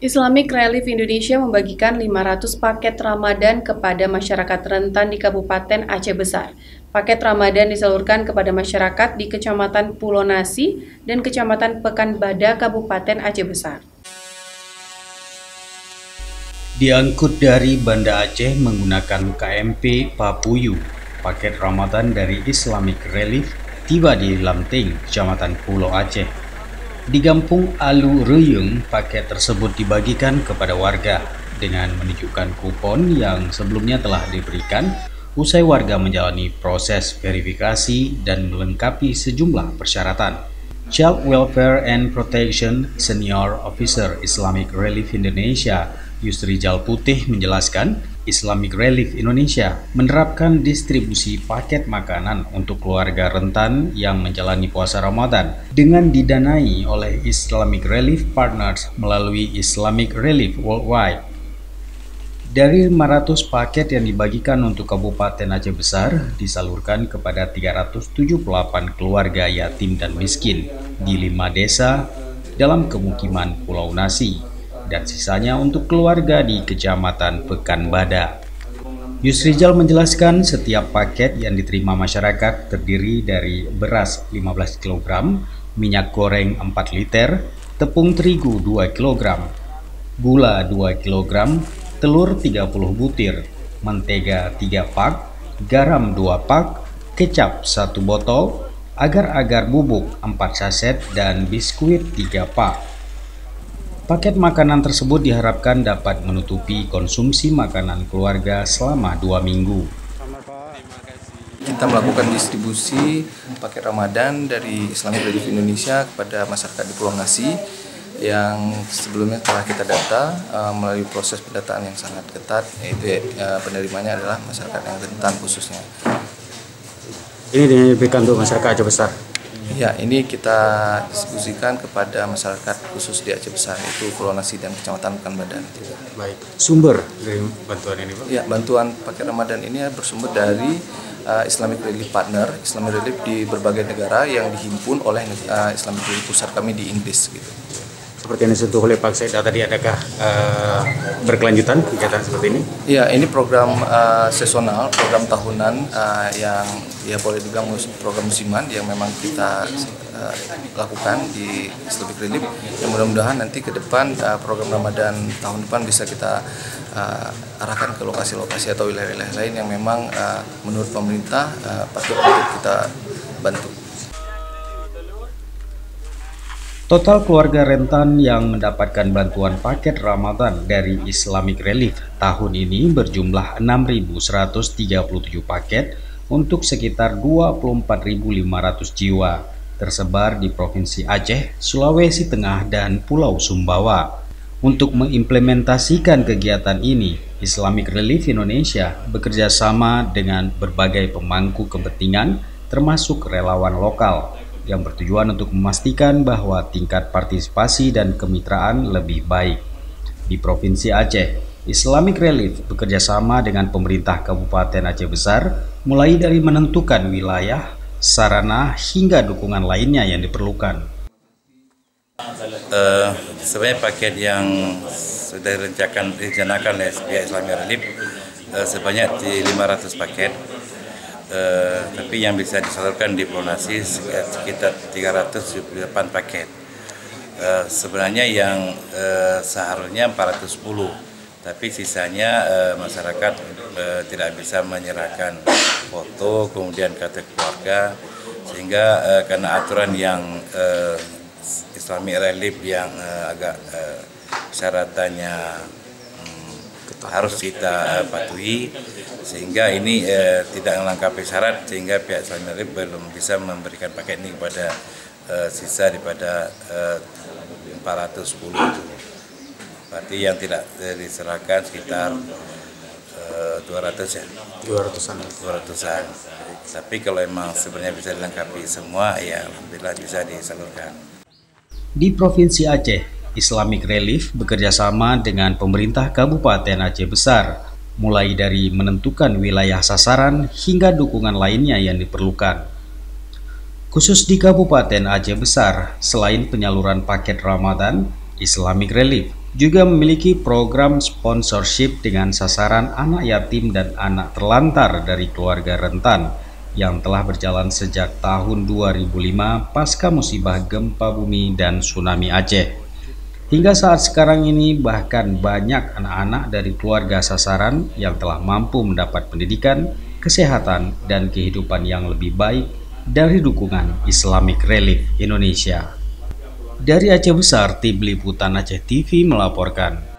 Islamic Relief Indonesia membagikan 500 paket Ramadan kepada masyarakat rentan di Kabupaten Aceh Besar. Paket Ramadan disalurkan kepada masyarakat di Kecamatan Pulau Nasi dan Kecamatan Pekanbada, Kabupaten Aceh Besar. Diangkut dari Banda Aceh menggunakan KMP Papuyu, paket Ramadan dari Islamic Relief tiba di Lamting, Kecamatan Pulau Aceh. Di Kampung Alu Ruyung, paket tersebut dibagikan kepada warga dengan menunjukkan kupon yang sebelumnya telah diberikan usai warga menjalani proses verifikasi dan melengkapi sejumlah persyaratan. Child Welfare and Protection Senior Officer Islamic Relief Indonesia, Yusrijal Putih menjelaskan, Islamic Relief Indonesia menerapkan distribusi paket makanan untuk keluarga rentan yang menjalani puasa Ramadan dengan didanai oleh Islamic Relief Partners melalui Islamic Relief Worldwide. Dari 500 paket yang dibagikan untuk Kabupaten Aceh Besar disalurkan kepada 378 keluarga yatim dan miskin di 5 desa dalam kemukiman Pulau Nasi, dan sisanya untuk keluarga di Kecamatan Pekanbada. Yusrijal menjelaskan setiap paket yang diterima masyarakat terdiri dari beras 15 kg, minyak goreng 4 liter, tepung terigu 2 kg, gula 2 kg, telur 30 butir, mentega 3 pak, garam 2 pak, kecap 1 botol, agar-agar bubuk 4 saset, dan biskuit 3 pak. Paket makanan tersebut diharapkan dapat menutupi konsumsi makanan keluarga selama 2 minggu. Kita melakukan distribusi paket Ramadan dari Islamic Relief Indonesia kepada masyarakat di Pulau Nasi yang sebelumnya telah kita data melalui proses pendataan yang sangat ketat, yaitu penerimanya adalah masyarakat yang rentan khususnya. Ini diberikan untuk masyarakat Aceh Besar? Ya, ini kita distribusikan kepada masyarakat khusus di Aceh Besar, yaitu Pulau Nasi dan Kecamatan Pekanbada. Baik. Sumber dari bantuan ini, Pak? Ya, bantuan paket Ramadan ini bersumber dari Islamic Relief Partner, Islamic Relief di berbagai negara yang dihimpun oleh Islamic Relief pusat kami di Inggris, gitu. Seperti yang disentuh oleh Pak Sekda tadi, adakah berkelanjutan kegiatan seperti ini? Ya, ini program seasonal, program tahunan yang ya boleh dibilang program musiman yang memang kita lakukan di Islamic Relief. Yang mudah-mudahan nanti ke depan program Ramadan tahun depan bisa kita arahkan ke lokasi-lokasi atau wilayah-wilayah lain yang memang menurut pemerintah patut kita bantu. Total keluarga rentan yang mendapatkan bantuan paket Ramadan dari Islamic Relief tahun ini berjumlah 6.137 paket untuk sekitar 24.500 jiwa, tersebar di Provinsi Aceh, Sulawesi Tengah, dan Pulau Sumbawa. Untuk mengimplementasikan kegiatan ini, Islamic Relief Indonesia bekerja sama dengan berbagai pemangku kepentingan, termasuk relawan lokal, yang bertujuan untuk memastikan bahwa tingkat partisipasi dan kemitraan lebih baik. Di Provinsi Aceh, Islamic Relief bekerja sama dengan pemerintah Kabupaten Aceh Besar, mulai dari menentukan wilayah, sarana, hingga dukungan lainnya yang diperlukan. Sebenarnya paket yang sudah direncanakan oleh pihak Islamic Relief sebanyak 500 paket. Tapi yang bisa disalurkan di Pulau Nasi sekitar 378 paket. Sebenarnya yang seharusnya 410, tapi sisanya masyarakat tidak bisa menyerahkan foto, kemudian kartu keluarga, sehingga karena aturan yang Islamic Relief yang agak syaratannya harus kita patuhi, sehingga ini tidak melengkapi syarat, sehingga pihak Islamic Relief belum bisa memberikan paket ini kepada sisa daripada 410 itu. Berarti yang tidak diserahkan sekitar 200 ya. 200-an. Tapi kalau memang sebenarnya bisa dilengkapi semua, ya alhamdulillah bisa disalurkan. Di Provinsi Aceh, Islamic Relief bekerja sama dengan pemerintah Kabupaten Aceh Besar, mulai dari menentukan wilayah sasaran hingga dukungan lainnya yang diperlukan. Khusus di Kabupaten Aceh Besar, selain penyaluran paket Ramadan, Islamic Relief juga memiliki program sponsorship dengan sasaran anak yatim dan anak terlantar dari keluarga rentan yang telah berjalan sejak tahun 2005 pasca musibah gempa bumi dan tsunami Aceh. Hingga saat sekarang ini bahkan banyak anak-anak dari keluarga sasaran yang telah mampu mendapat pendidikan, kesehatan, dan kehidupan yang lebih baik dari dukungan Islamic Relief Indonesia. Dari Aceh Besar, Tim Liputan Aceh TV melaporkan.